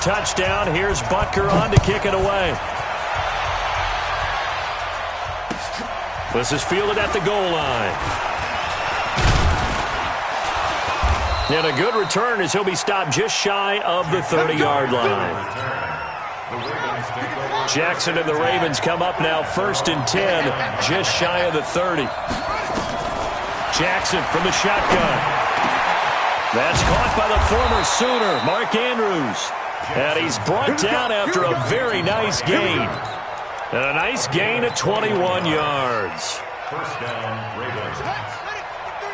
Touchdown. Here's Butker on to kick it away. This is fielded at the goal line. And a good return as he'll be stopped just shy of the 30-yard line. Jackson and the Ravens come up now 1st and 10, just shy of the 30. Jackson from the shotgun. That's caught by the former Sooner, Mark Andrews. And he's brought down after a very nice gain. And a nice gain of 21 yards. First down, Ravens.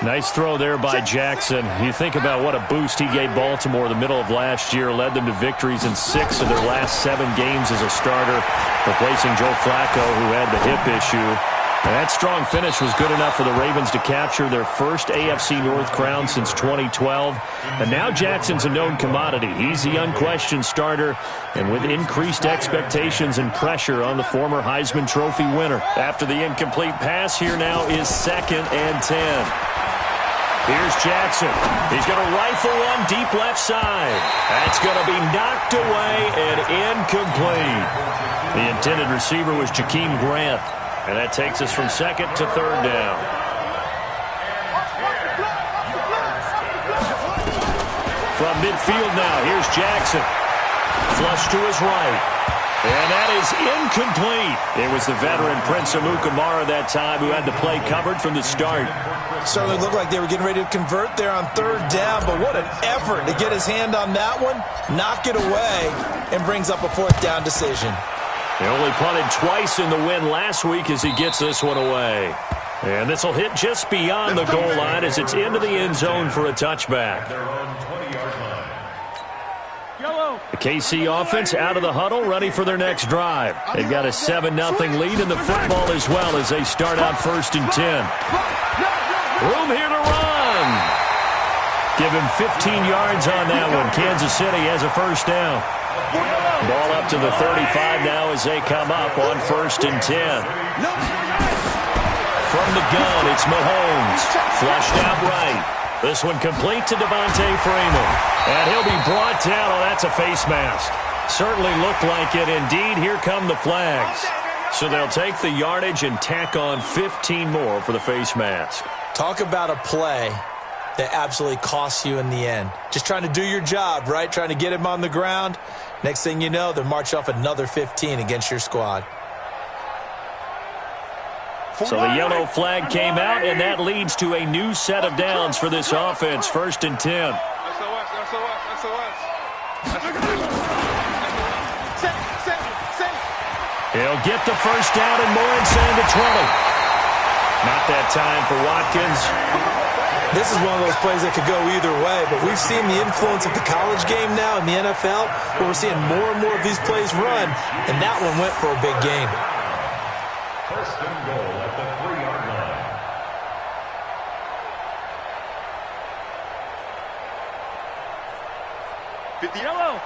Nice throw there by Jackson. You think about what a boost he gave Baltimore the middle of last year. Led them to victories in 6 of their last 7 games as a starter, replacing Joe Flacco, who had the hip issue. And that strong finish was good enough for the Ravens to capture their first AFC North crown since 2012. And now Jackson's a known commodity. He's the unquestioned starter, and with increased expectations and pressure on the former Heisman Trophy winner. After the incomplete pass, here now is 2nd and 10. Here's Jackson. He's going to rifle one deep left side. That's going to be knocked away and incomplete. The intended receiver was Jakeem Grant. And that takes us from 2nd to 3rd down. From midfield now, here's Jackson. Flush to his right. And that is incomplete. It was the veteran Prince Amukamara that time who had the play covered from the start. Certainly looked like they were getting ready to convert there on 3rd down, but what an effort to get his hand on that one, knock it away, and brings up a 4th down decision. He only punted twice in the win last week as he gets this one away. And this will hit just beyond the goal line as it's into the end zone for a touchback. The KC offense out of the huddle, ready for their next drive. They've got a 7-0 lead in the football as well as they start out 1st and 10. Room here to run. Give him 15 yards on that one. Kansas City has a 1st down. Ball up to the 35 now as they come up on 1st and 10. From the gun, it's Mahomes. Flushed out right. This one complete to Devontae Freeman. And he'll be brought down. Oh, that's a face mask. Certainly looked like it. Indeed, here come the flags. So they'll take the yardage and tack on 15 more for the face mask. Talk about a play that absolutely costs you in the end. Just trying to do your job, right? Trying to get him on the ground. Next thing you know, they're marching off another 15 against your squad. So the yellow flag came out, and that leads to a new set of downs for this offense. 1st and 10. He'll get the 1st down and more inside the 20. Not that time for Watkins. This is one of those plays that could go either way, but we've seen the influence of the college game now in the NFL, where we're seeing more and more of these plays run, and that one went for a big gain. 1st and goal at the 3-yard line. Get the yellow.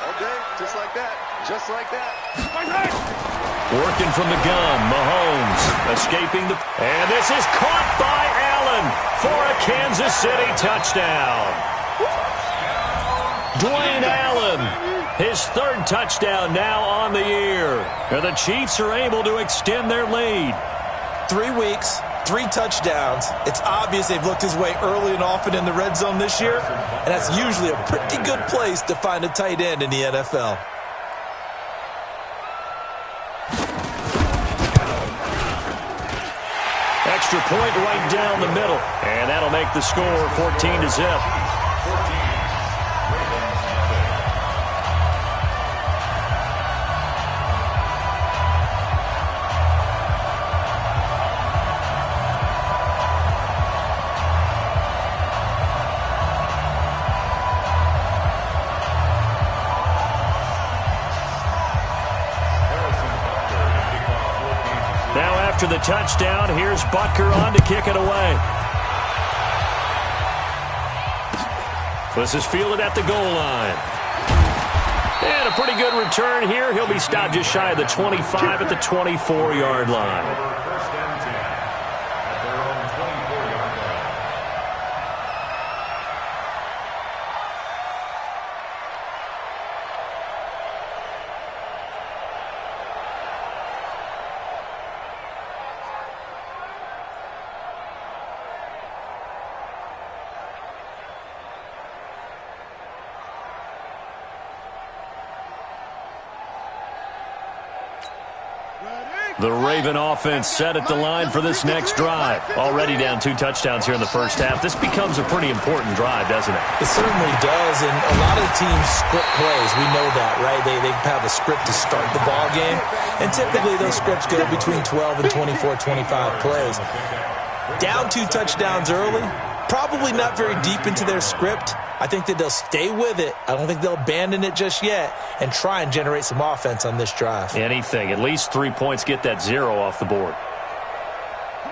Okay, just like that. Just like that. Working from the gun, Mahomes escaping the... And this is caught by Allen for a Kansas City touchdown. Dwayne Allen, his 3rd touchdown now on the year. And the Chiefs are able to extend their lead. 3 weeks, 3 touchdowns. It's obvious they've looked his way early and often in the red zone this year, and that's usually a pretty good place to find a tight end in the NFL. Extra point right down the middle, and that'll make the score 14-0. After the touchdown, here's Butker on to kick it away. This is fielded at the goal line. And a pretty good return here. He'll be stopped just shy of the 25 at the 24-yard line. The Raven offense set at the line for this next drive. Already down 2 touchdowns here in the first half. This becomes a pretty important drive, doesn't it? It certainly does, and a lot of the teams script plays. We know that, right? They have a script to start the ball game, and typically those scripts go between 12 and 24, 25 plays. Down 2 touchdowns early, probably not very deep into their script. I think that they'll stay with it. I don't think they'll abandon it just yet and try and generate some offense on this drive. Anything. At least 3 points, get that 0 off the board.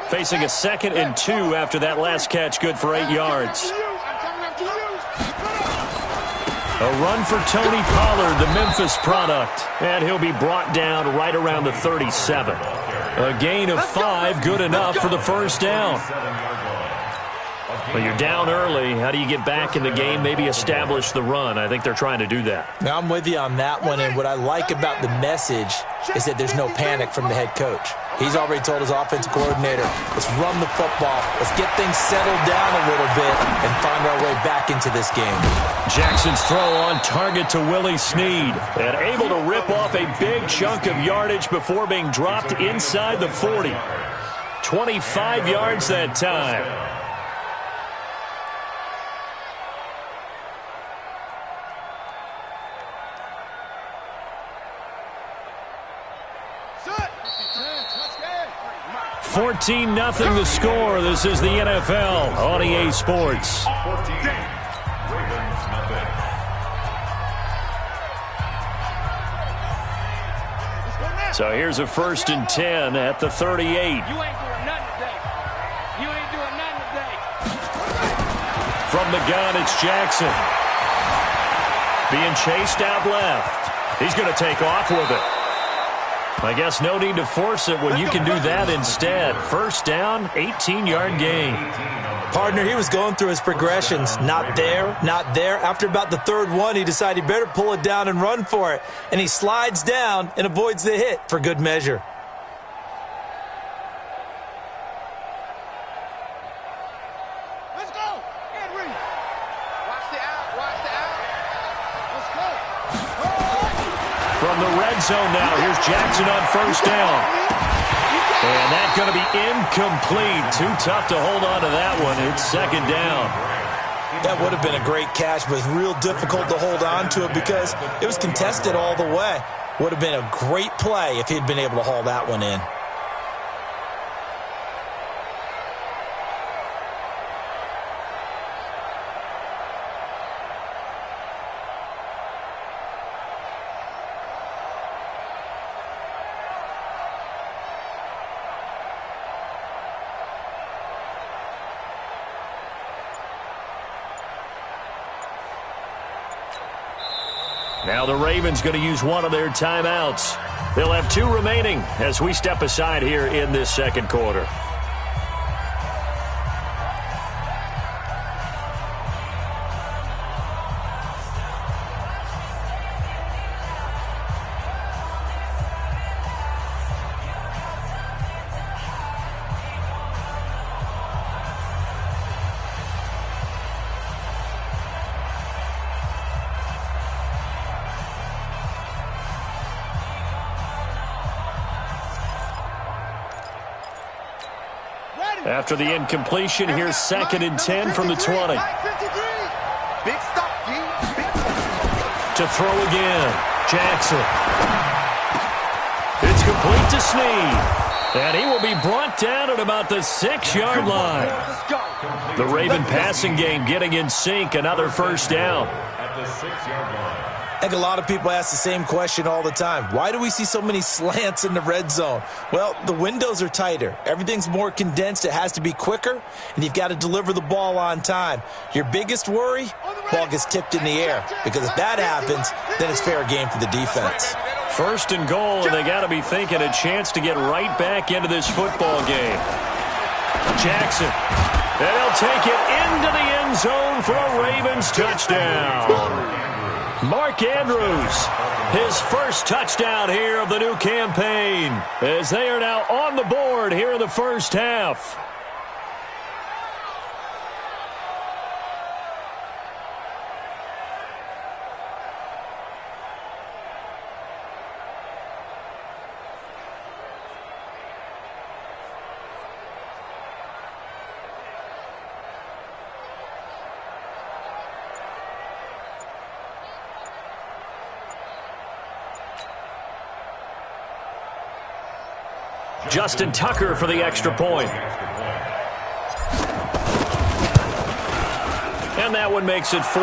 Facing a 2nd and 2 after that last catch, good for 8 yards. A run for Tony Pollard, the Memphis product. And he'll be brought down right around the 37. A gain of 5, good enough for the first down. Well, you're down early. How do you get back in the game, maybe establish the run? I think they're trying to do that. Now, I'm with you on that one, and what I like about the message is that there's no panic from the head coach. He's already told his offensive coordinator, let's run the football, let's get things settled down a little bit and find our way back into this game. Jackson's throw on target to Willie Snead, and able to rip off a big chunk of yardage before being dropped inside the 40. 25 yards that time. $14-0 the score. This is the NFL on EA Sports. 14. Ravens nothing. So here's a 1st and 10 at the 38. You ain't doing nothing today. You ain't doing nothing today. From the gun, it's Jackson. Being chased out left. He's going to take off with it. I guess no need to force it when you can do that instead. First down, 18-yard gain. Partner, he was going through his progressions. Not there, not there. After about the 3rd one, he decided he better pull it down and run for it. And he slides down and avoids the hit for good measure. Let's go. Henry. Watch the out. Watch the out. Let's go. From the red zone now, here's Jackson on 1st down. And that's going to be incomplete. Too tough to hold on to that one. It's 2nd down. That would have been a great catch, but it's real difficult to hold on to it because it was contested all the way. Would have been a great play if he'd been able to haul that one in. Now the Ravens going to use one of their timeouts. They'll have 2 remaining as we step aside here in this 2nd quarter. After the incompletion, here's 2nd and 10 from the 20. Big stop, G. To throw again, Jackson. It's complete to Snead. And he will be brought down at about the 6-yard line. The Raven passing game getting in sync, another 1st down. At the 6-yard line. I think a lot of people ask the same question all the time. Why do we see so many slants in the red zone? Well, the windows are tighter. Everything's more condensed. It has to be quicker, and you've got to deliver the ball on time. Your biggest worry, ball gets tipped in the air, because if that happens, then it's fair game for the defense. 1st and goal, and they got to be thinking a chance to get right back into this football game. Jackson, and he'll take it into the end zone for a Ravens touchdown. Mark Andrews, his first touchdown here of the new campaign, as they are now on the board here in the first half. Justin Tucker for the extra point. And that one makes it 14-7.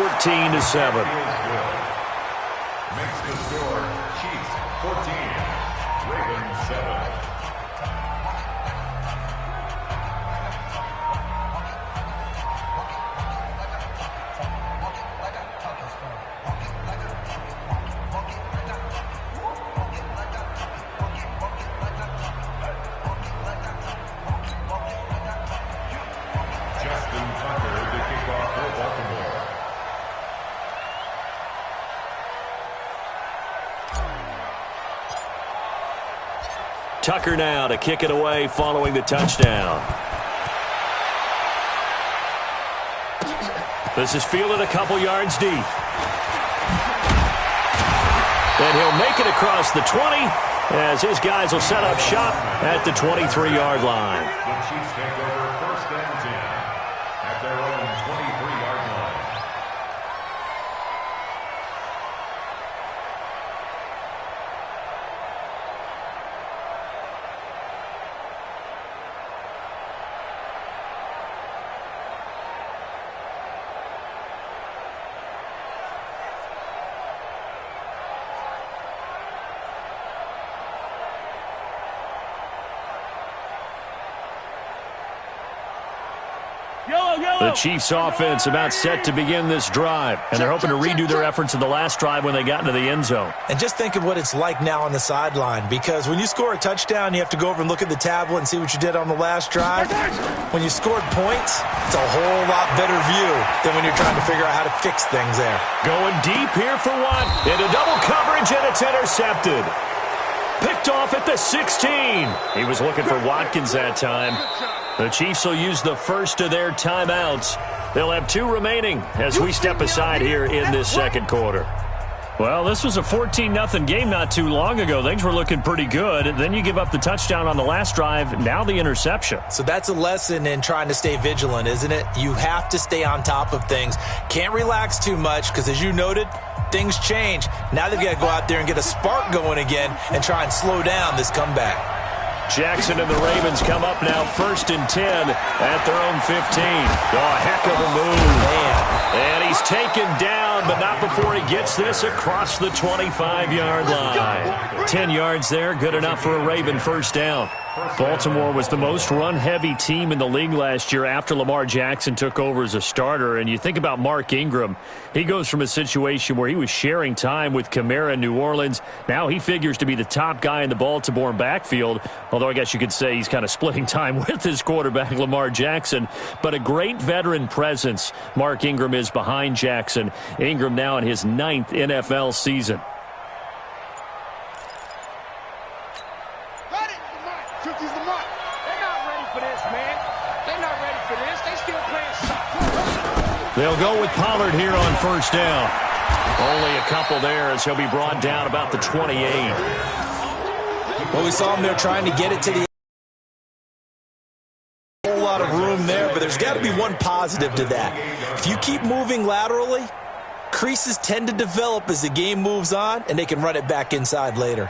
Makes the score Chiefs 14, Ravens 7. Justin Tucker to kick off for Baltimore. Tucker now to kick it away following the touchdown. This is fielded a couple yards deep. And he'll make it across the 20 as his guys will set up shop at the 23-yard line. The Chiefs take over 1st and 10 at their own 23-yard line. The Chiefs offense about set to begin this drive, and they're hoping to redo their efforts in the last drive when they got into the end zone. And just think of what it's like now on the sideline, because when you score a touchdown, you have to go over and look at the tablet and see what you did on the last drive. When you scored points, it's a whole lot better view than when you're trying to figure out how to fix things there. Going deep here for one. Into double coverage, and it's intercepted. Picked off at the 16. He was looking for Watkins that time. The Chiefs will use the first of their timeouts. They'll have 2 remaining as we step aside here in this second quarter. Well, this was a 14-0 game not too long ago. Things were looking pretty good. Then you give up the touchdown on the last drive, now the interception. So that's a lesson in trying to stay vigilant, isn't it? You have to stay on top of things. Can't relax too much because, as you noted, things change. Now they've got to go out there and get a spark going again and try and slow down this comeback. Jackson and the Ravens come up now 1st and 10 at their own 15. Oh, a heck of a move. Man. And he's taken down, but not before he gets this across the 25-yard line. 10 yards there, good enough for a Raven first down. Baltimore was the most run-heavy team in the league last year after Lamar Jackson took over as a starter. And you think about Mark Ingram, he goes from a situation where he was sharing time with Kamara in New Orleans. Now he figures to be the top guy in the Baltimore backfield, although I guess you could say he's kind of splitting time with his quarterback, Lamar Jackson. But a great veteran presence Mark Ingram is behind Jackson. Ingram now in his 9th NFL season. They'll go with Pollard here on first down. Only a couple there as he'll be brought down about the 28. Well, we saw him there trying to get it to the whole lot of room there, but there's got to be one positive to that. If you keep moving laterally, creases tend to develop as the game moves on, and they can run it back inside later.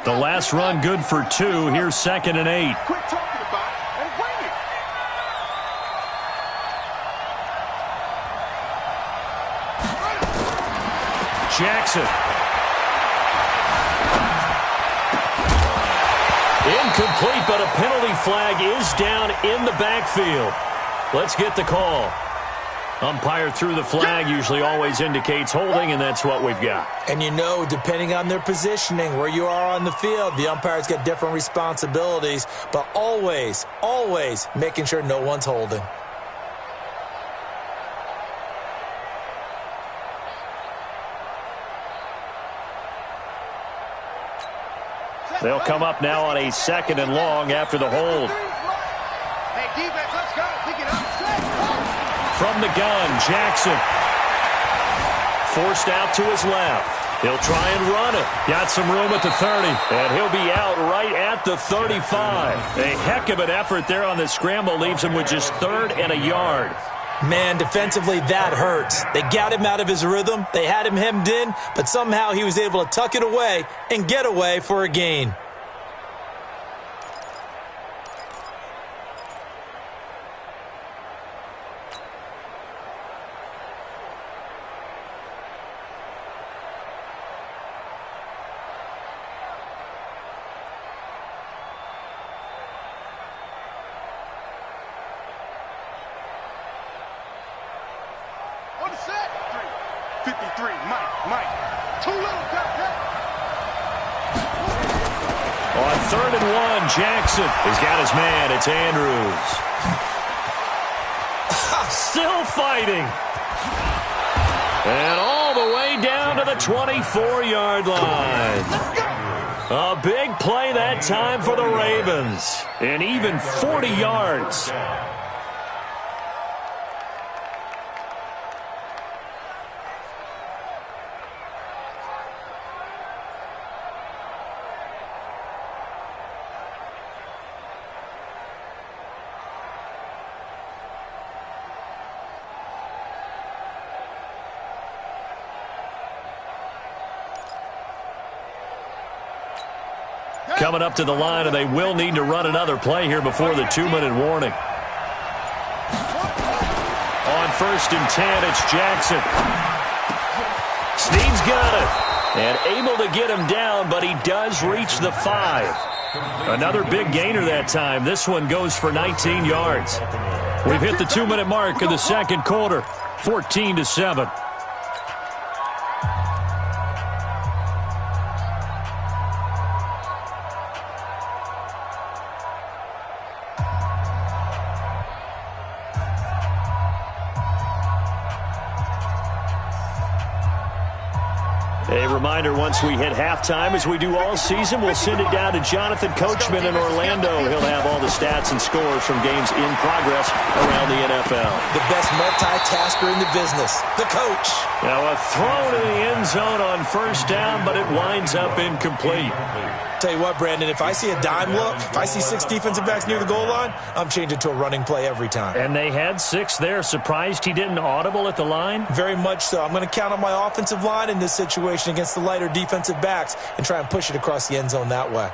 The last run good for 2. Here's 2nd and 8. Quit talking about it and bring it. Jackson. Incomplete, but a penalty flag is down in the backfield. Let's get the call. Umpire threw the flag, usually always indicates holding, and that's what we've got. And you know, depending on their positioning, where you are on the field, the umpire's got different responsibilities, but always, always making sure no one's holding. They'll come up now on a 2nd and long after the hold. Hey, defense, let's go. Pick it up. From the gun, Jackson. Forced out to his left. He'll try and run it. Got some room at the 30. And he'll be out right at the 35. A heck of an effort there on the scramble. Leaves him with just 3rd and a yard. Man, defensively, that hurts. They got him out of his rhythm. They had him hemmed in, but somehow he was able to tuck it away and get away for a gain. On the set. 53, Mike. Too little, got On 3rd and 1, Jackson has got his man. It's Andrews. Still fighting. And all the way down to the 24-yard line. A big play that time for the Ravens. And even 40 yards. Coming up to the line, and they will need to run another play here before the 2-minute warning. On 1st and 10, it's Jackson. Snead's got it. And able to get him down, but he does reach the 5. Another big gainer that time. This one goes for 19 yards. We've hit the 2-minute mark of the second quarter, 14-7. A reminder, once we hit halftime, as we do all season, we'll send it down to Jonathan Coachman in Orlando. He'll have all the stats and scores from games in progress around the NFL. The best multitasker in the business, the coach. Now a throw to the end zone on 1st down, but it winds up incomplete. Tell you what, Brandon, if I see a dime look, if I see 6 defensive backs near the goal line, I'm changing to a running play every time. And they had 6 there. Surprised he didn't audible at the line? Very much so. I'm going to count on my offensive line in this situation against the lighter defensive backs and try and push it across the end zone that way.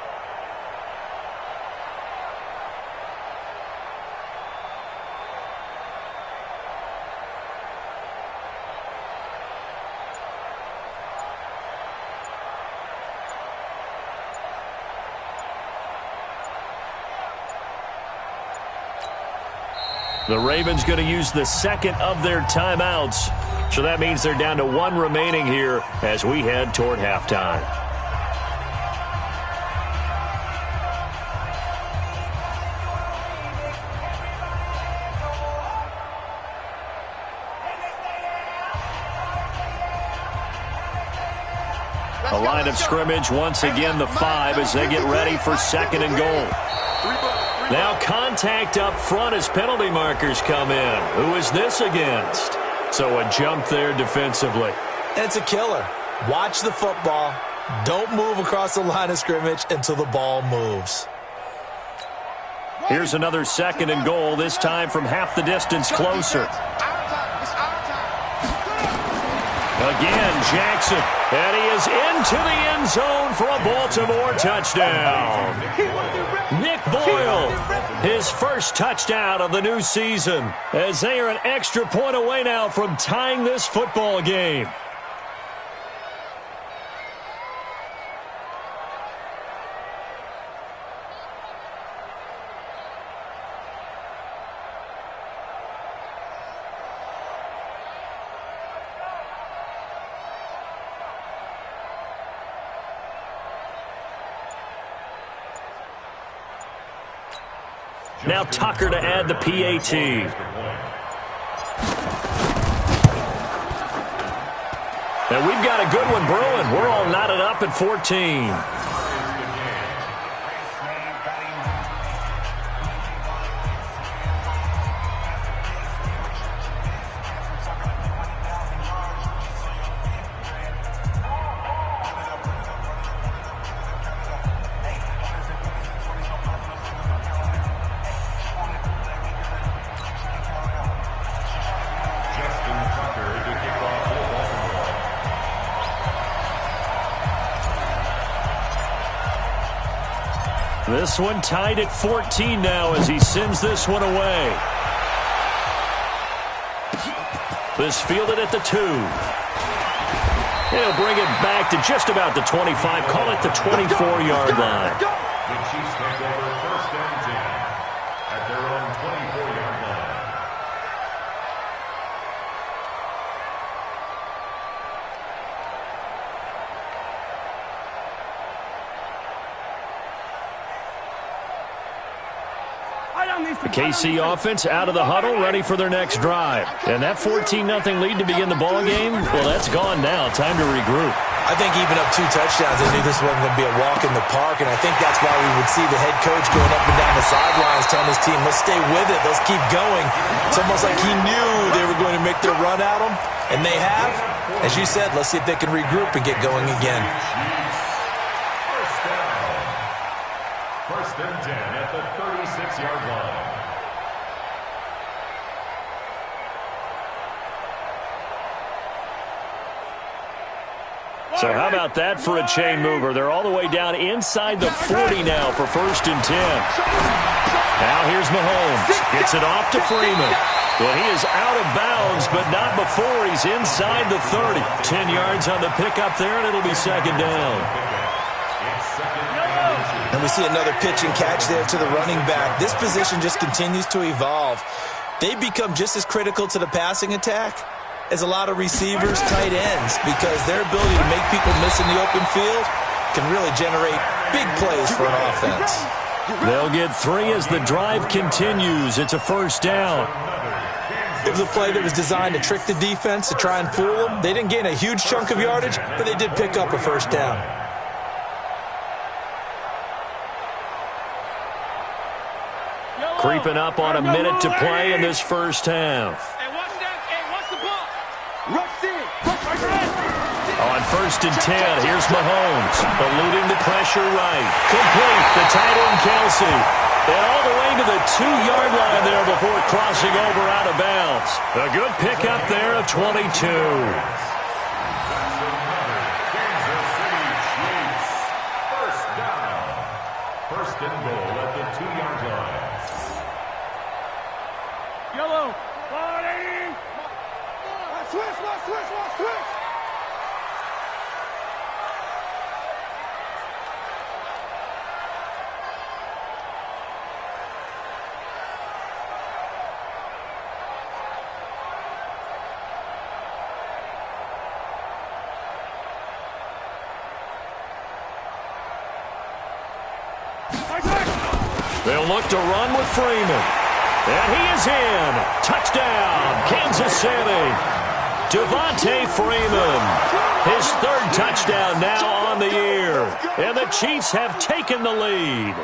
The Ravens going to use the second of their timeouts. So that means they're down to 1 remaining here as we head toward halftime. A line of scrimmage, once again the 5 as they get ready for 2nd and goal. Now contact up front as penalty markers come in. Who is this against? So a jump there defensively. And it's a killer. Watch the football. Don't move across the line of scrimmage until the ball moves. Here's another 2nd and goal, this time from half the distance closer. Again, Jackson. And he is into the end zone for a Baltimore touchdown. Nick Boyle, his first touchdown of the new season, as they are an extra point away now from tying this football game. Now Tucker to add the PAT. And we've got a good one brewing. We're all knotted up at 14. This one tied at 14 now as he sends this one away. This fielded at the 2. He'll bring it back to just about the 25. Call it the 24-yard line. The Chiefs take over first and 10 at their own 24-yard line. The KC offense out of the huddle, ready for their next drive. And that 14-0 lead to begin the ball game, well, that's gone now. Time to regroup. I think even up 2 touchdowns, they knew this wasn't going to be a walk in the park, and I think that's why we would see the head coach going up and down the sidelines telling his team, let's stay with it, let's keep going. It's almost like he knew they were going to make their run at him, and they have. As you said, let's see if they can regroup and get going again. First and 10 at the 36-yard line. So how about that for a chain mover? They're all the way down inside the 40 now for first and 10. Now here's Mahomes. Gets it off to Freeman. Well, he is out of bounds, but not before he's inside the 30. 10 yards on the pickup there, and it'll be second down. And we see another pitch and catch there to the running back. This position just continues to evolve. They become just as critical to the passing attack as a lot of receivers, tight ends, because their ability to make people miss in the open field can really generate big plays for an offense. They'll get 3 as the drive continues. It's a first down. It was a play that was designed to trick the defense, to try and fool them. They didn't gain a huge chunk of yardage, but they did pick up a first down. Creeping up on a minute to play in this first half. On first and 10, here's Mahomes, eluding the pressure right. Complete, the tight end Kelsey. And all the way to the 2-yard line there before crossing over out of bounds. A good pickup there of 22. First down. First and goal at the 2-yard line. Yellow. 180. Switch. They'll look to run with Freeman. And he is in. Touchdown, Kansas City. Devontae Freeman. His 3rd touchdown now on the year. And the Chiefs have taken the lead.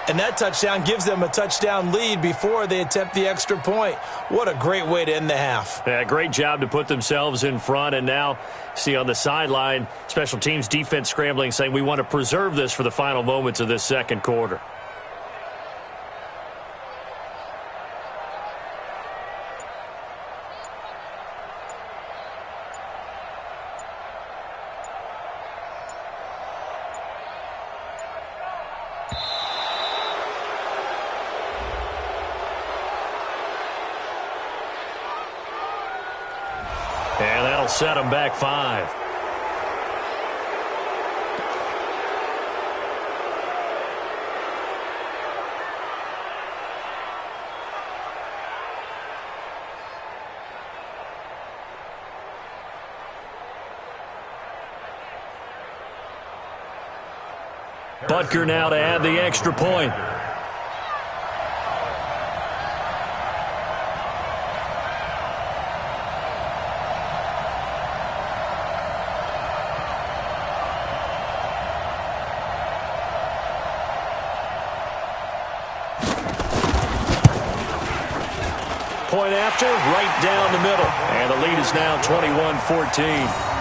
And that touchdown gives them a touchdown lead before they attempt the extra point. What a great way to end the half. Yeah, great job to put themselves in front. And now, see on the sideline, special teams defense scrambling, saying we want to preserve this for the final moments of this second quarter. And that'll set them back 5. Butker now to add the extra point. Point after, right down the middle. And the lead is now 21-14.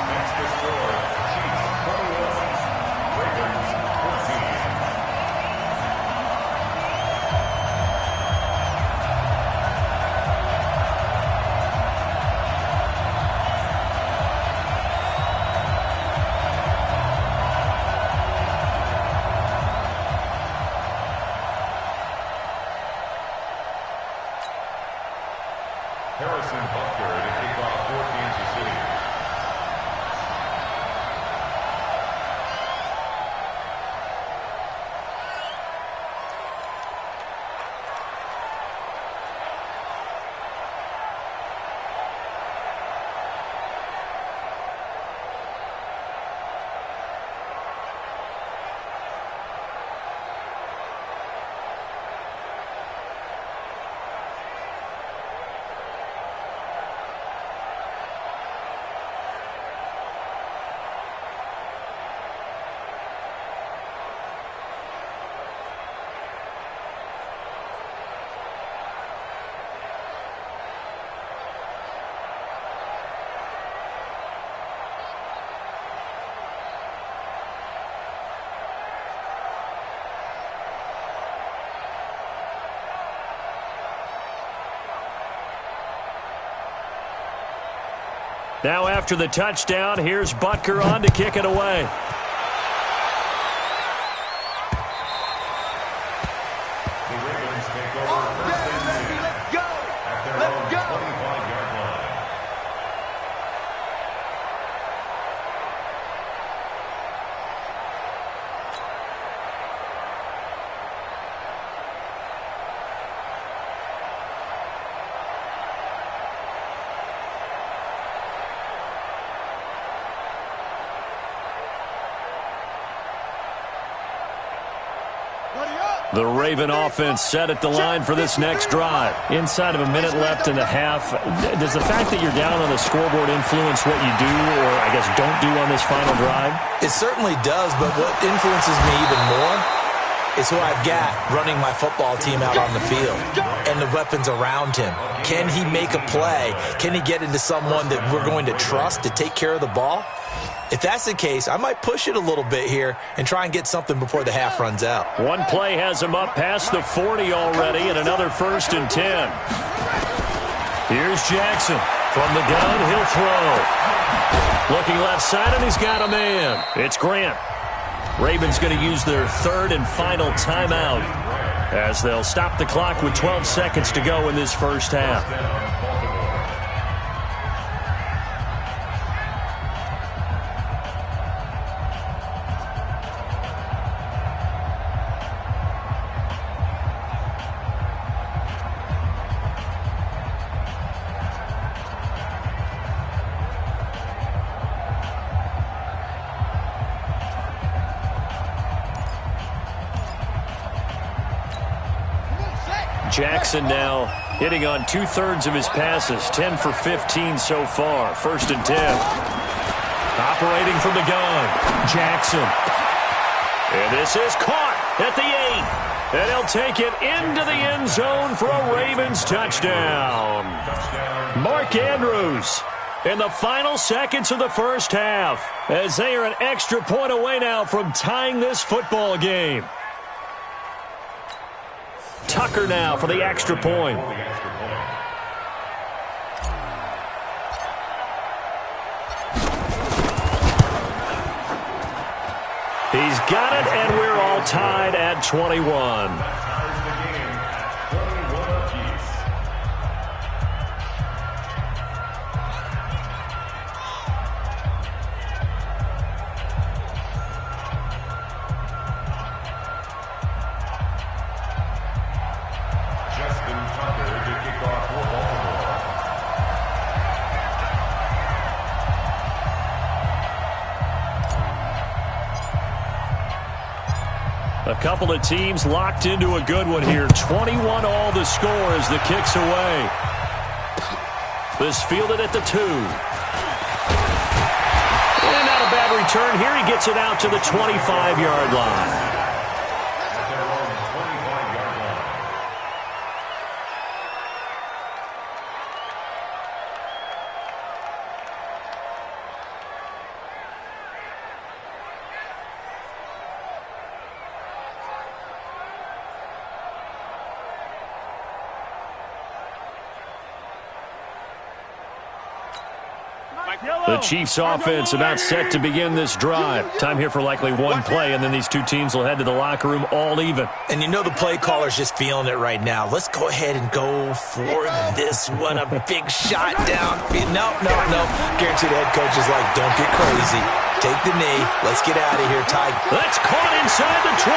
Harrison Butker to kick off for Kansas City. Now after the touchdown, here's Butker on to kick it away. The Ravens take over first and 10 Let's go. at their Let's own go. 25-yard line. The Raven offense set at the line for this next drive. Inside of a minute left in the half, does the fact that you're down on the scoreboard influence what you do or, I guess, don't do on this final drive? It certainly does, but what influences me even more is who I've got running my football team out on the field and the weapons around him. Can he make a play? Can he get into someone that we're going to trust to take care of the ball? If that's the case, I might push it a little bit here and try and get something before the half runs out. One play has him up past the 40 already, and another 1st and 10. Here's Jackson. From the gun, he'll throw. Looking left side, and he's got a man. It's Grant. Ravens going to use their 3rd and final timeout as they'll stop the clock with 12 seconds to go in this first half. Jackson now hitting on 2/3 of his passes, 10 for 15 so far. 1st and 10. Operating from the gun, Jackson. And this is caught at the 8. And he'll take it into the end zone for a Ravens touchdown. Mark Andrews in the final seconds of the first half as they are an extra point away now from tying this football game. Tucker now for the extra point. He's got it, and we're all tied at 21. A couple of teams locked into a good one here. 21 all the score as the kick's away. This fielded at the 2. And not a bad return here. He gets it out to the 25-yard line. The Chiefs offense about set to begin this drive. Time here for likely one play, and then these two teams will head to the locker room all even. And you know the play caller's just feeling it right now. Let's go ahead and go for this one. A big shot down. No. Guaranteed the head coach is like, don't get crazy. Take the knee. Let's get out of here, Ty. That's caught inside the 20.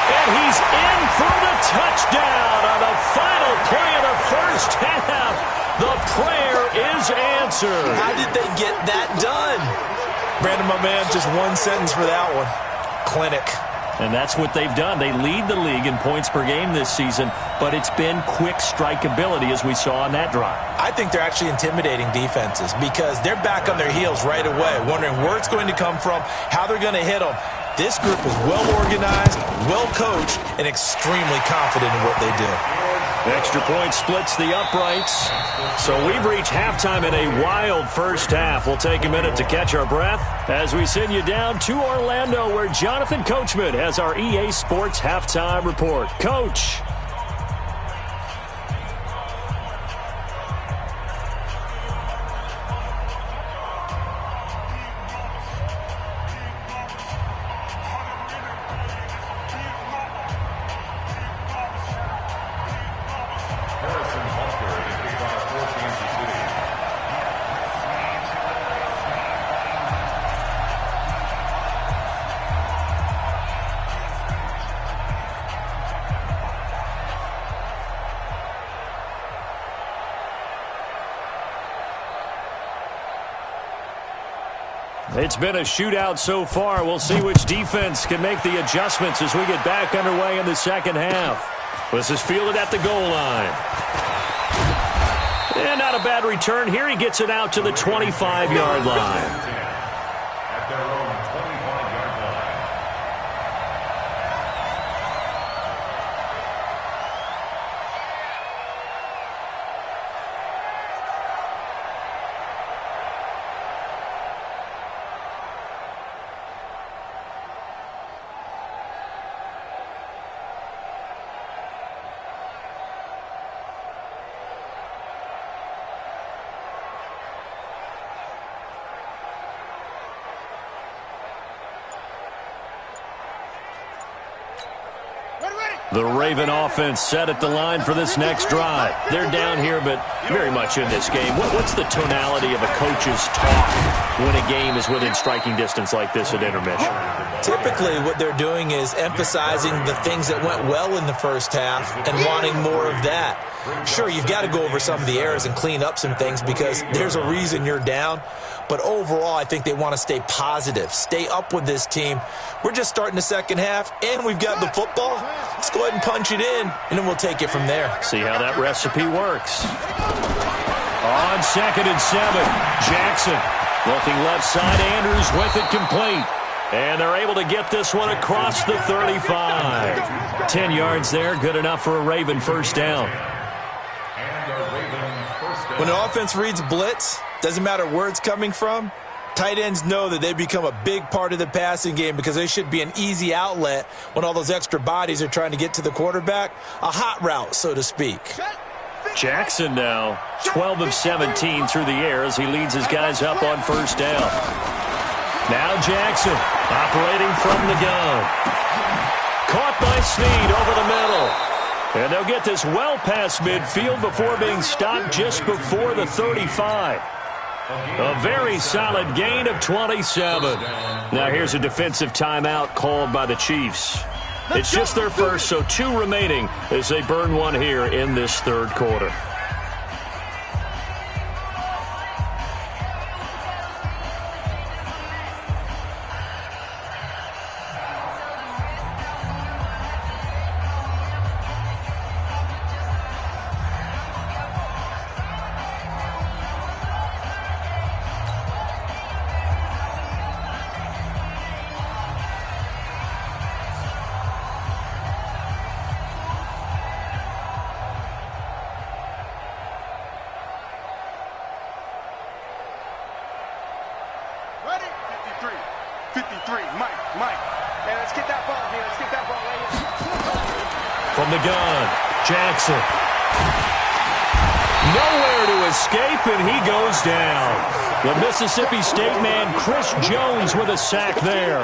And he's in for the touchdown on the final play of the first half. The prayer is answered. How did they get that done? Brandon, my man, just one sentence for that one. Clinic. And that's what they've done. They lead the league in points per game this season, but it's been quick strikeability as we saw on that drive. I think they're actually intimidating defenses because they're back on their heels right away, wondering where it's going to come from, how they're going to hit them. This group is well organized, well coached, and extremely confident in what they do. Extra point splits the uprights. So we've reached halftime in a wild first half. We'll take a minute to catch our breath as we send you down to Orlando, where Jonathan Coachman has our EA Sports halftime report. Coach. It's been a shootout so far. We'll see which defense can make the adjustments as we get back underway in the second half. This is fielded at the goal line. And not a bad return here. He gets it out to the 25-yard line. At their own 25-yard line. The Raven offense set at the line for this next drive. They're down here, but very much in this game. What's the tonality of a coach's talk when a game is within striking distance like this at intermission? Typically, what they're doing is emphasizing the things that went well in the first half and wanting more of that. Sure, you've got to go over some of the errors and clean up some things because there's a reason you're down. But overall, I think they want to stay positive, stay up with this team. We're just starting the second half, and we've got the football. Let's go ahead and punch it in, and then we'll take it from there. See how that recipe works. On 2nd and 7, Jackson looking left side. Andrews with it complete. And they're able to get this one across the 35. 10 yards there, good enough for a Raven first down. When an offense reads blitz, doesn't matter where it's coming from, tight ends know that they become a big part of the passing game because they should be an easy outlet when all those extra bodies are trying to get to the quarterback. A hot route, so to speak. Jackson now 12 of 17 through the air as he leads his guys up on first down. Now Jackson operating from the gun. Caught by Snead over the middle. And they'll get this well past midfield before being stopped just before the 35. A very solid gain of 27. Now here's a defensive timeout called by the Chiefs. It's just their first, so 2 remaining as they burn one here in this third quarter. From the gun, Jackson. Nowhere to escape, and he goes down. The Mississippi State man, Chris Jones, with a sack there.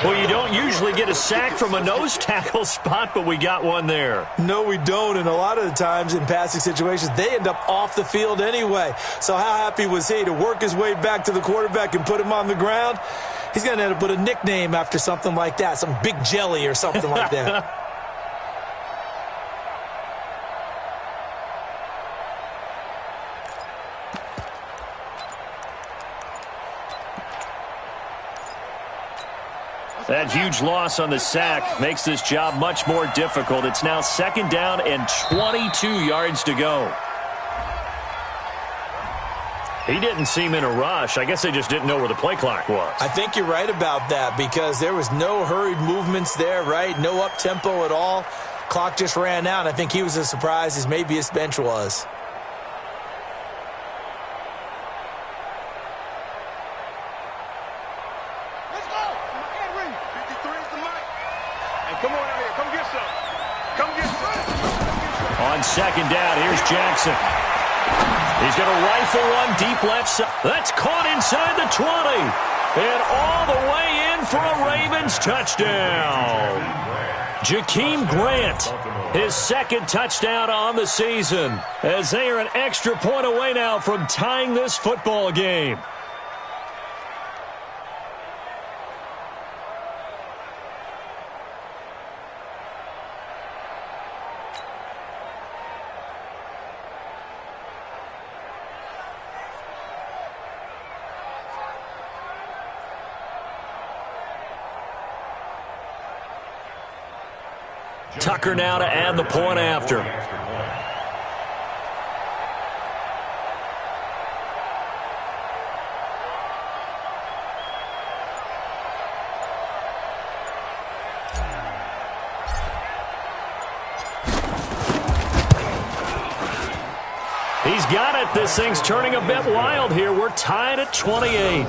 Well, you don't usually get a sack from a nose tackle spot, but we got one there. No, we don't, and a lot of the times in passing situations, they end up off the field anyway. So how happy was he to work his way back to the quarterback and put him on the ground? He's going to end up with a nickname after something like that, some Big Jelly or something like that. That huge loss on the sack makes this job much more difficult. It's now 2nd down and 22 yards to go. He didn't seem in a rush. I guess they just didn't know where the play clock was. I think you're right about that because there was no hurried movements there, right? No up-tempo at all. Clock just ran out. I think he was as surprised as maybe his bench was. On 2nd down, here's Jackson. He's going to rifle one deep left side. That's caught inside the 20. And all the way in for a Ravens touchdown. Jakeem Grant, his 2nd touchdown on the season, as they are an extra point away now from tying this football game. Tucker now to add the point after. He's got it. This thing's turning a bit wild here. We're tied at 28.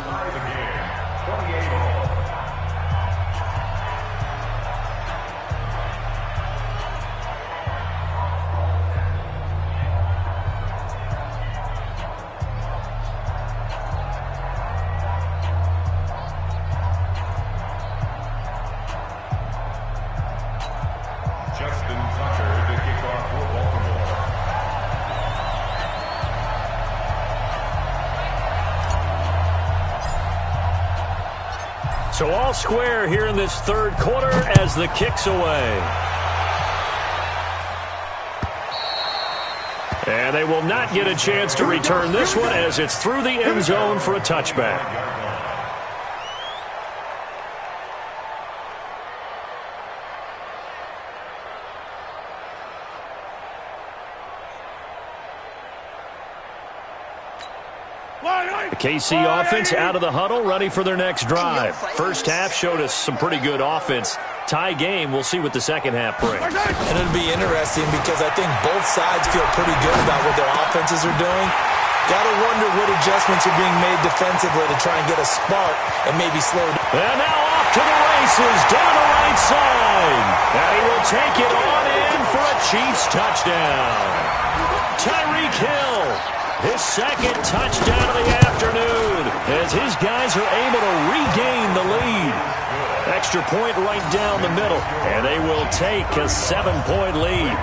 So all square here in this 3rd quarter as the kick's away. And they will not get a chance to return this one as it's through the end zone for a touchback. The KC offense out of the huddle, ready for their next drive. First half showed us some pretty good offense. Tie game, we'll see what the second half brings. And it'll be interesting because I think both sides feel pretty good about what their offenses are doing. Got to wonder what adjustments are being made defensively to try and get a spark and maybe slow down. And now off to the races, down the right side. And he will take it on in for a Chiefs touchdown. Tyreek Hill, his 2nd touchdown of the afternoon, as his guys are able to regain the lead. Extra point right down the middle, and they will take a 7-point lead.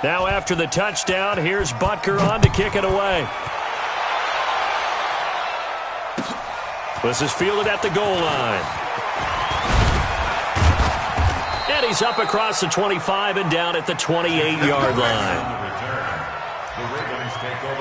Now after the touchdown, here's Butker on to kick it away. This is fielded at the goal line. And he's up across the 25 and down at the 28-yard line. The Ravens take over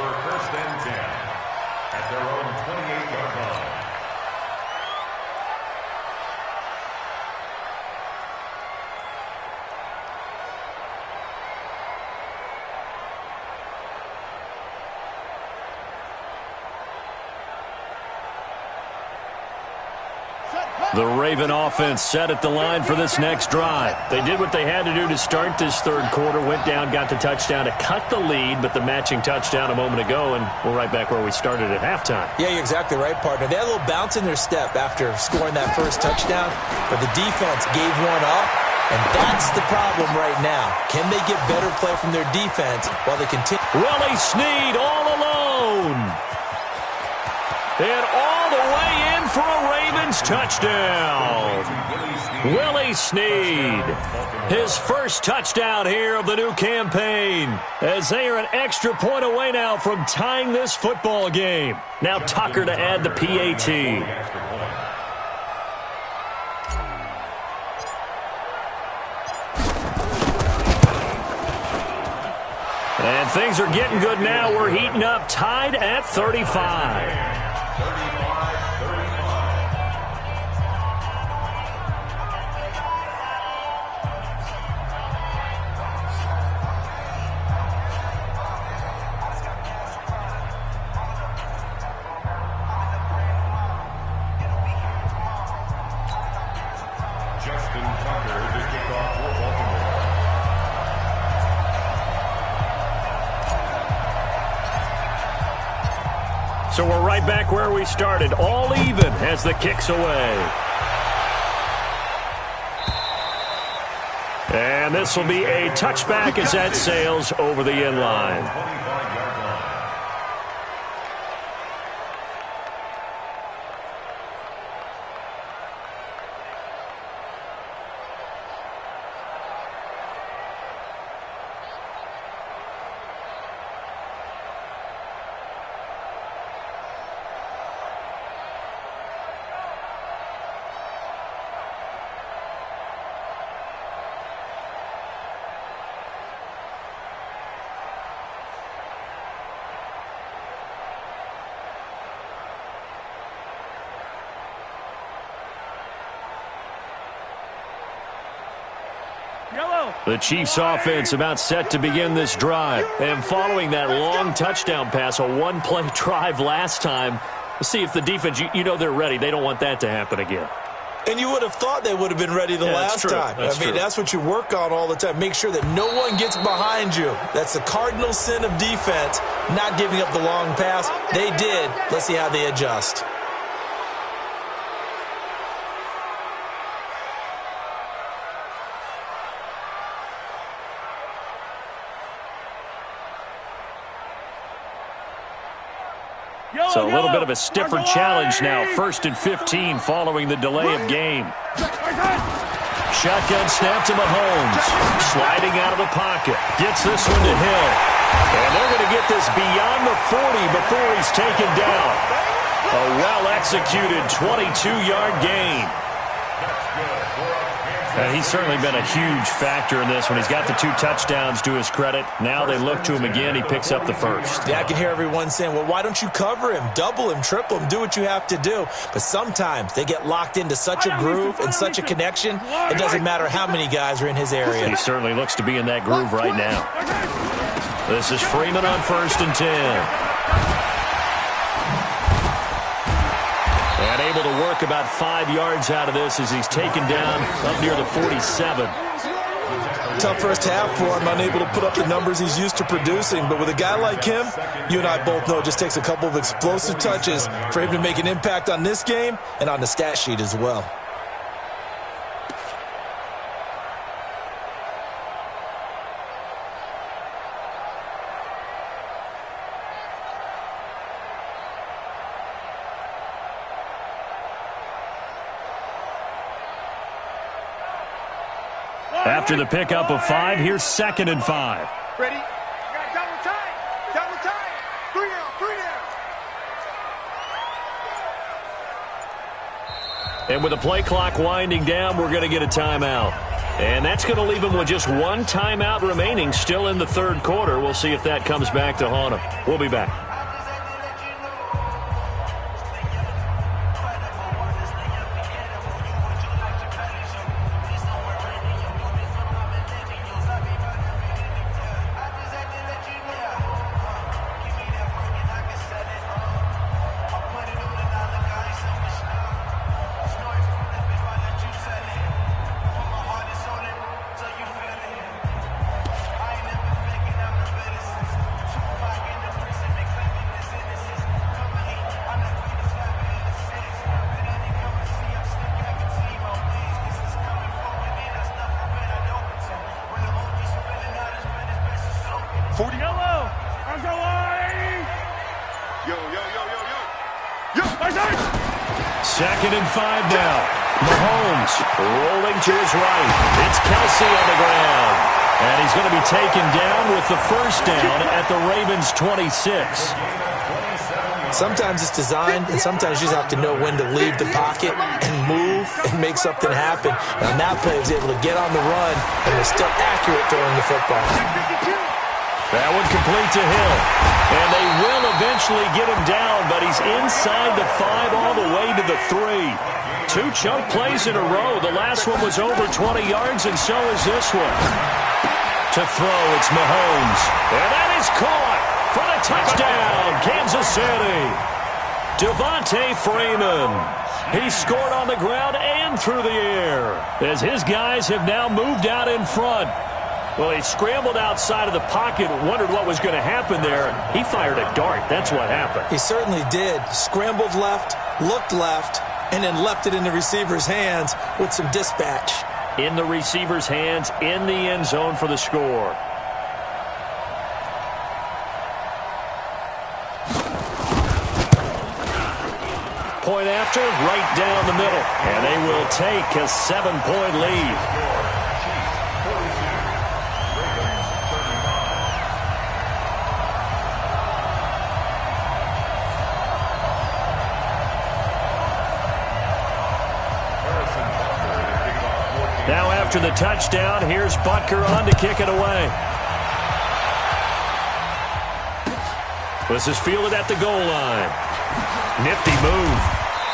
The Raven offense set at the line for this next drive. They did what they had to do to start this third quarter, went down, got the touchdown to cut the lead, but the matching touchdown a moment ago, and we're right back where we started at halftime. Yeah, you're exactly right, partner. They had a little bounce in their step after scoring that first touchdown, but the defense gave one up, and that's the problem right now. Can they get better play from their defense while they continue? Willie Snead all alone. And all the way in for a Ravens touchdown. Willie Snead, his first touchdown here of the new campaign, as they are an extra point away now from tying this football game. Now Tucker to add the PAT. And things are getting good now. We're heating up, tied at 35. So we're right back where we started, all even as the kick's away. And this will be a touchback as that sails over the end line. The Chiefs offense about set to begin this drive. And following that long touchdown pass, a one-play drive last time, let's see if the defense, you know they're ready. They don't want that to happen again. And you would have thought they would have been ready the last time. That's what you work on all the time. Make sure that no one gets behind you. That's the cardinal sin of defense, not giving up the long pass. They did. Let's see how they adjust. So a little bit of a stiffer challenge now. 1st and 15 following the delay of game. Shotgun snap to Mahomes. Sliding out of the pocket. Gets this one to Hill. And they're going to get this beyond the 40 before he's taken down. A well-executed 22-yard gain. And he's certainly been a huge factor in this one. He's got the 2 touchdowns to his credit. Now they look to him again. He picks up the first. Yeah, I can hear everyone saying, well, why don't you cover him, double him, triple him, do what you have to do. But sometimes they get locked into such a groove and such a connection, it doesn't matter how many guys are in his area. He certainly looks to be in that groove right now. This is Freeman on 1st and 10. And able to work about 5 yards out of this as he's taken down up near the 47. Tough first half for him, unable to put up the numbers he's used to producing. But with a guy like him, you and I both know it just takes a couple of explosive touches for him to make an impact on this game and on the stat sheet as well. After the pickup of 5, here's 2nd and 5. Ready? You got double time. Double time. 3 down. 3 down. And with the play clock winding down, we're going to get a timeout. And that's going to leave him with just 1 timeout remaining still in the third quarter. We'll see if that comes back to haunt him. We'll be back. Second and 5 now. Mahomes rolling to his right. It's Kelsey on the ground. And he's going to be taken down with the first down at the Ravens' 26. Sometimes it's designed, and sometimes you just have to know when to leave the pocket and move and make something happen. And on that play, he was able to get on the run and was still accurate throwing the football. That one complete to Hill. And they will eventually get him down, but he's inside the 5 all the way to the 3. 2 chunk plays in a row. The last one was over 20 yards, and so is this one. To throw, it's Mahomes. And that is caught for the touchdown, Kansas City. Devontae Freeman. He scored on the ground and through the air, as his guys have now moved out in front. Well, he scrambled outside of the pocket, wondered what was going to happen there. He fired a dart. That's what happened. He certainly did. Scrambled left, looked left, and then left it in the receiver's hands with some dispatch. In the receiver's hands, in the end zone for the score. Point after, right down the middle. And they will take a 7-point lead. Now after the touchdown, here's Butker on to kick it away. This is fielded at the goal line. Nifty move.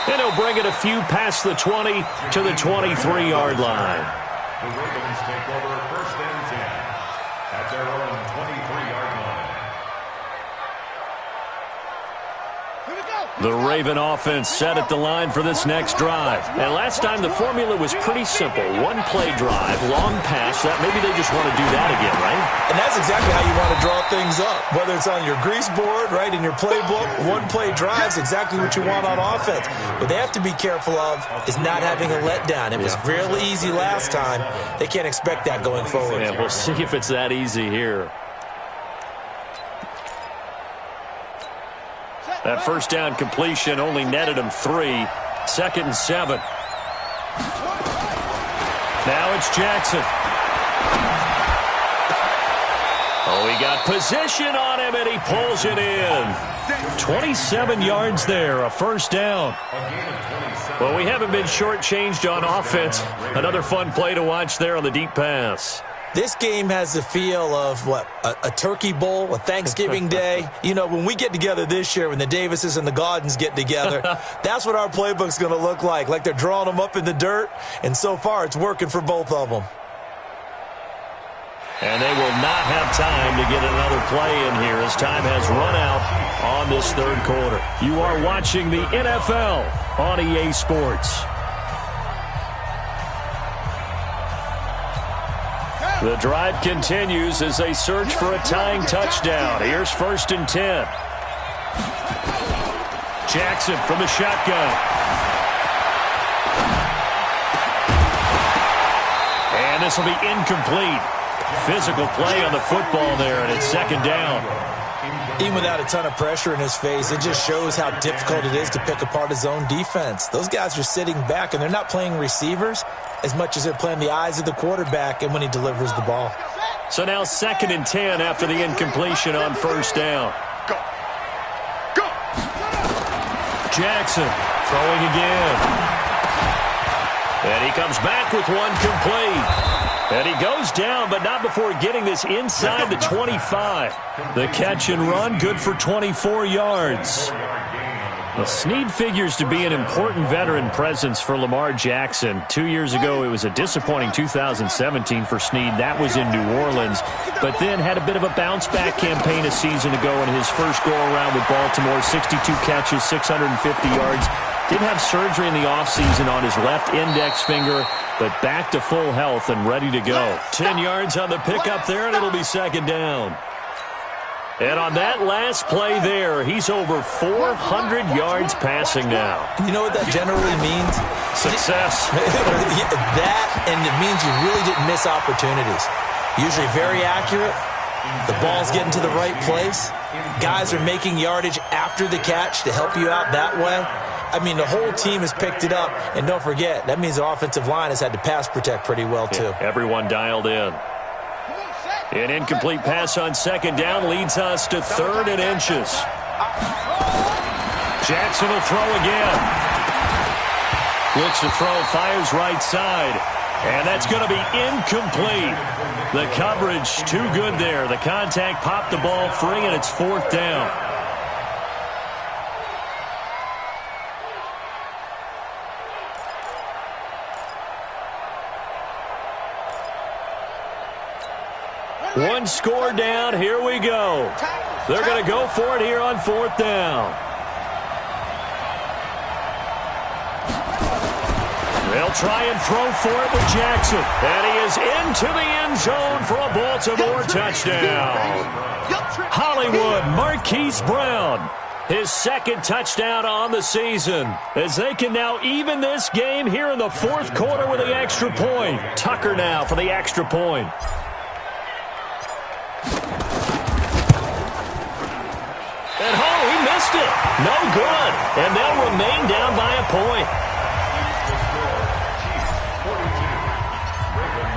And he'll bring it a few past the 20 to the 23-yard line. The Ravens take over 1st and 10 at their own 23-yard line. The Raven offense set at the line for this next drive. And last time the formula was pretty simple. 1-play drive, long pass. That maybe they just want to do that again, right? And that's exactly how you want to draw things up. Whether it's on your grease board, right, in your playbook, 1-play drive is exactly what you want on offense. What they have to be careful of is not having a letdown. It was really easy last time. They can't expect that going forward. Yeah, we'll see if it's that easy here. That first down completion only netted him 3. 2nd and 7. Now it's Jackson. Oh, he got position on him, and he pulls it in. 27 yards there, a first down. Well, we haven't been shortchanged on offense. Another fun play to watch there on the deep pass. This game has the feel of, what, a turkey bowl, a Thanksgiving day. You know, when we get together this year, when the Davises and the Gaudens get together, that's what our playbook's going to look like they're drawing them up in the dirt, and so far it's working for both of them. And they will not have time to get another play in here as time has run out on this 3rd quarter. You are watching the NFL on EA Sports. The drive continues as they search for a tying touchdown. Here's 1st and 10. Jackson from the shotgun. And this will be incomplete. Physical play on the football there, and it's 2nd down. Even without a ton of pressure in his face, it just shows how difficult it is to pick apart his own defense. Those guys are sitting back, and they're not playing receivers as much as they're playing the eyes of the quarterback and when he delivers the ball. So now 2nd and 10 after the incompletion on 1st down. Go. Go. Jackson throwing again. And he comes back with one complete. And he goes down, but not before getting this inside the 25. The catch and run, good for 24 yards. Well, Snead figures to be an important veteran presence for Lamar Jackson. 2 years ago, it was a disappointing 2017 for Snead. That was in New Orleans, but then had a bit of a bounce-back campaign a season ago in his first go-around with Baltimore. 62 catches, 650 yards. Did have surgery in the offseason on his left index finger, but back to full health and ready to go. 10 yards on the pickup there, and it'll be 2nd down. And on that last play there, he's over 400 yards passing now. You know what that generally means? Success. That, and it means you really didn't miss opportunities. Usually very accurate, The ball's getting to the right place. Guys are making yardage after the catch to help you out that way. I mean, the whole team has picked it up. And don't forget, that means the offensive line has had to pass protect pretty well, too. Yeah, everyone dialed in. An incomplete pass on second down leads us to 3rd and inches. Jackson will throw again. Looks to throw, fires right side. And that's going to be incomplete. The coverage too good there. The contact popped the ball free, and it's 4th down. One score down. Here we go. They're going to go for it here on 4th down. They'll try and throw for it with Jackson. And he is into the end zone for a Baltimore touchdown. Hollywood Marquise Brown, his 2nd touchdown on the season, as they can now even this game here in the 4th quarter with the extra point. Tucker now for the extra point. And he missed it. No good. And they'll remain down by a point.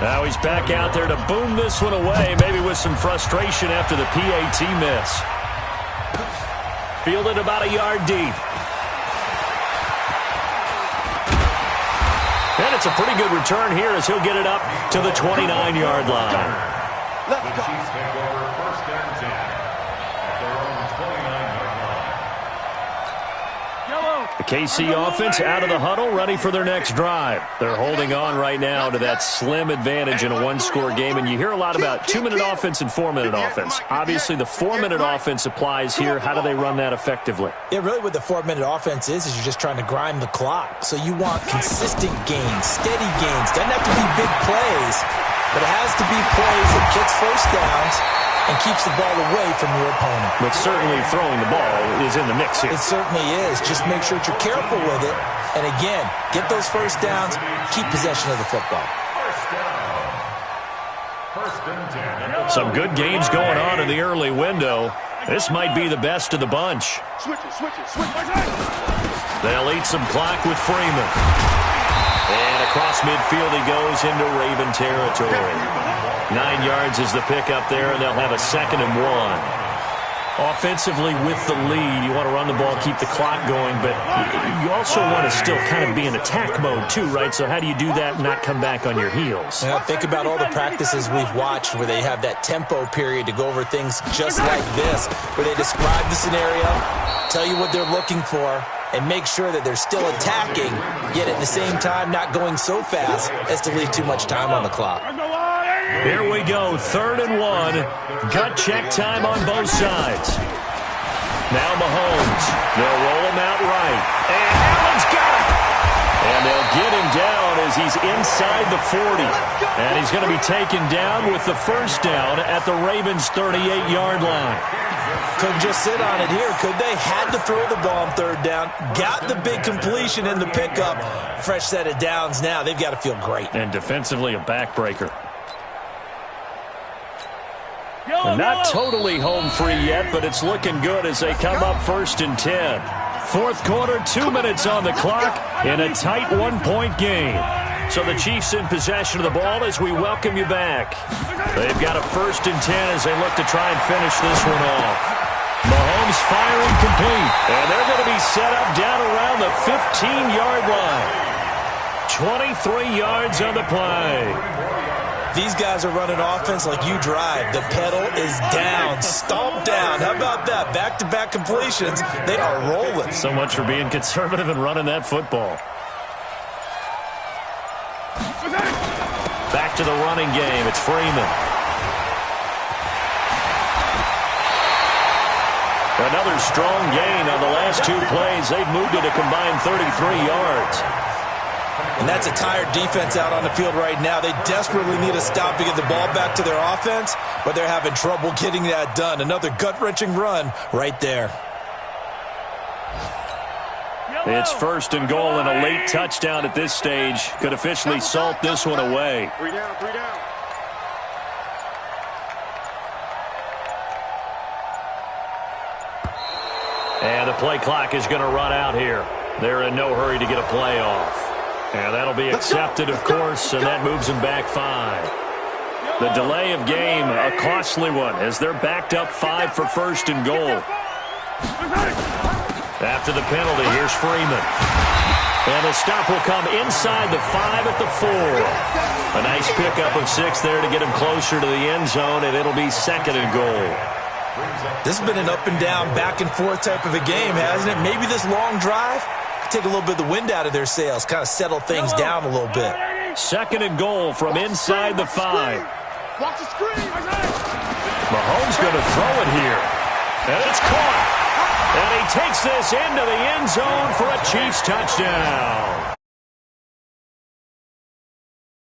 Now he's back out there to boom this one away, maybe with some frustration after the PAT miss. Fielded about a yard deep. And it's a pretty good return here as he'll get it up to the 29-yard line. The Chiefs take over 1st and 10 at their own 29-yard line. The KC offense out of the huddle, ready for their next drive. They're holding on right now to that slim advantage in a one-score game, and you hear a lot about 2-minute offense and 4-minute offense. Obviously, the 4-minute offense applies here. How do they run that effectively? Yeah, really what the 4-minute offense is you're just trying to grind the clock. So you want consistent gains, steady gains. Doesn't have to be big plays, but it has to be plays that gets first downs and keeps the ball away from your opponent. But certainly throwing the ball is in the mix here. It certainly is. Just make sure that you're careful with it. And again, get those first downs, keep possession of the football. Some good games going on in the early window. This might be the best of the bunch. They'll eat some clock with Freeman. And across midfield he goes into Raven territory. 9 yards is the pickup there, and they'll have a 2nd and 1. Offensively with the lead, you want to run the ball, keep the clock going, but you also want to still kind of be in attack mode too, right? So how do you do that and not come back on your heels? Now, think about all the practices we've watched where they have that tempo period to go over things just like this, where they describe the scenario, tell you what they're looking for, and make sure that they're still attacking, yet at the same time not going so fast as to leave too much time on the clock. Here we go, 3rd and 1. Gut check time on both sides. Now Mahomes. They'll roll him out right. And Allen's got it. And they'll get him down as he's inside the 40. And he's going to be taken down with the first down at the Ravens' 38-yard line. Couldn't just sit on it here, could they? Had to throw the ball on 3rd down. Got the big completion in the pickup. Fresh set of downs now. They've got to feel great. And defensively a backbreaker. They're not totally home free yet, but it's looking good as they come up 1st and 10. 4th quarter, 2 minutes on the clock in a tight 1-point game. So the Chiefs in possession of the ball as we welcome you back. They've got a 1st and 10 as they look to try and finish this one off. Mahomes firing complete, and they're going to be set up down around the 15-yard line. 23 yards on the play. These guys are running offense like you drive. The pedal is down, stomp down. How about that? Back-to-back completions. They are rolling. So much for being conservative and running that football. Back to the running game. It's Freeman. Another strong gain on the last 2 plays. They've moved it a combined 33 yards. And that's a tired defense out on the field right now. They desperately need a stop to get the ball back to their offense, but they're having trouble getting that done. Another gut-wrenching run right there. It's 1st and goal, and a late touchdown at this stage could officially salt this one away. 3 down. play clock is going to run out here. They're in no hurry to get a play off. And that'll be accepted, of course, and that moves them back 5. The delay of game, a costly one, as they're backed up 5 for first and goal. After the penalty, here's Freeman. And the stop will come inside the 5 at the 4. A nice pickup of 6 there to get him closer to the end zone, and it'll be second and goal. This has been an up-and-down, back-and-forth type of a game, hasn't it? Maybe this long drive could take a little bit of the wind out of their sails, kind of settle things down a little bit. Second and goal from inside the 5. Watch the screen. Mahomes going to throw it here. And it's caught. And he takes this into the end zone for a Chiefs touchdown.